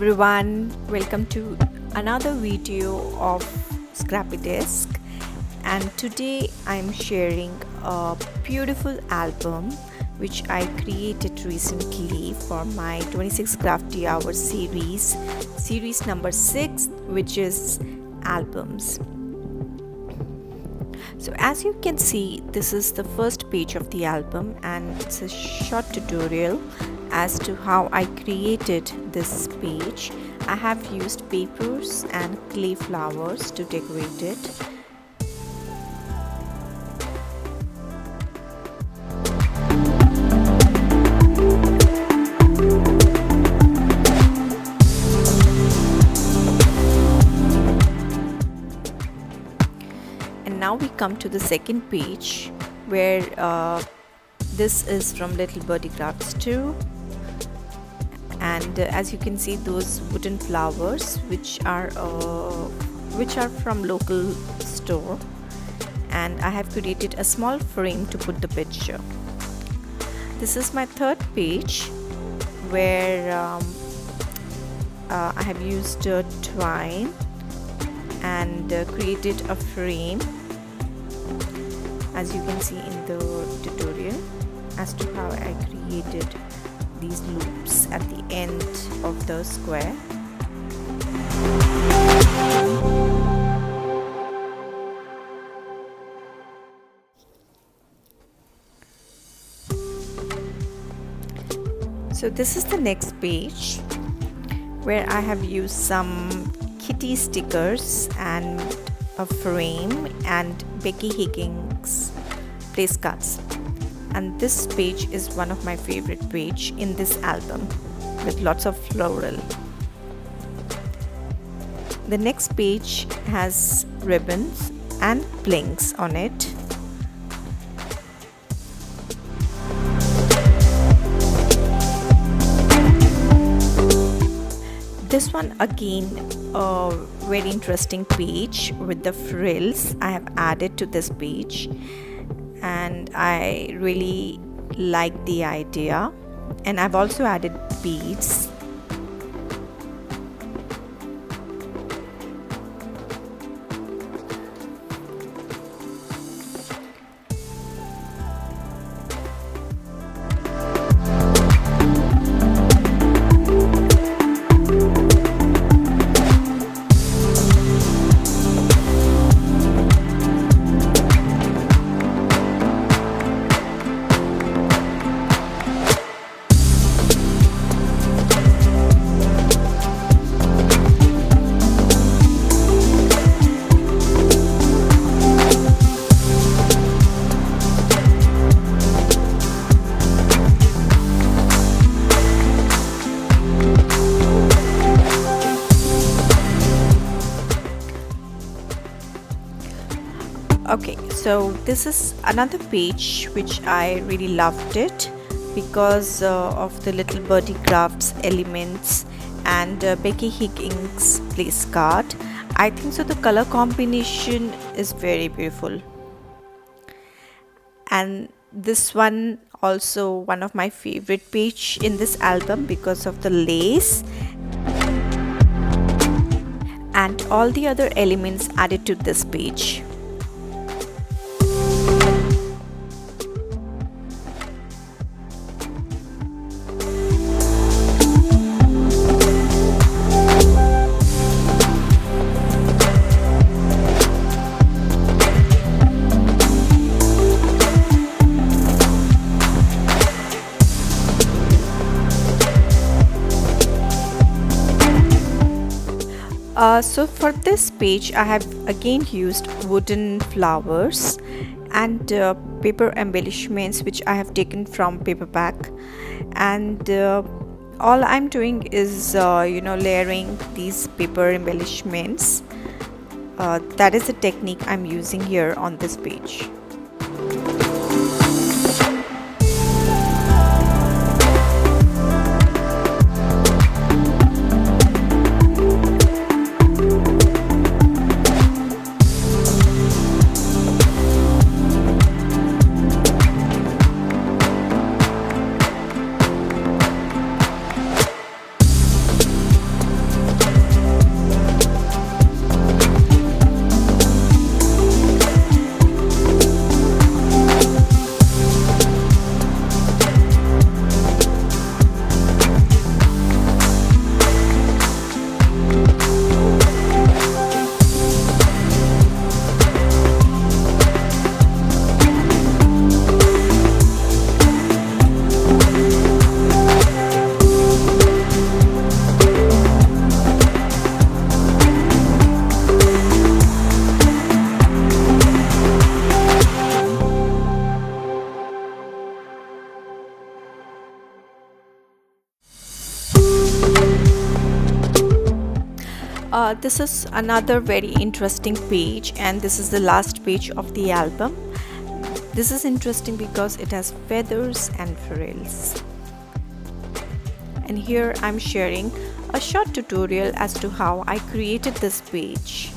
everyone, welcome to another video of Scrappy Desk, and today I'm sharing a beautiful album which I created recently for my 26 crafty hours series number 6, which is albums. So as you can see, this is the first page of the album and it's a short tutorial as to how I created this page. I have used papers and clay flowers to decorate it. And now we come to the second page where this is from Little Birdie Crafts too. And as you can see, those wooden flowers which are from local store, and I have created a small frame to put the picture. This is my third page where I have used twine and created a frame, as you can see in the tutorial, as to how I created these loops at the end of the square. So this is the next page where I have used some kitty stickers and a frame and Becky Higgins place cards. And this page is one of my favorite page in this album with lots of floral. The next page has ribbons and blinks on it. This one again, a very interesting page with the frills I have added to this page, and I really like the idea, and I've also added beads. Okay, so this is another page which I really loved it because of the Little Birdie Crafts elements and Becky Higgins place card. I think so the color combination is very beautiful. And this one also one of my favorite page in this album because of the lace and all the other elements added to this page. So for this page I have again used wooden flowers and paper embellishments which I have taken from paperback, and all I'm doing is layering these paper embellishments. That is the technique I'm using here on this page. This is another very interesting page, and this is the last page of the album. This is interesting because it has feathers and frills. And here I'm sharing a short tutorial as to how I created this page.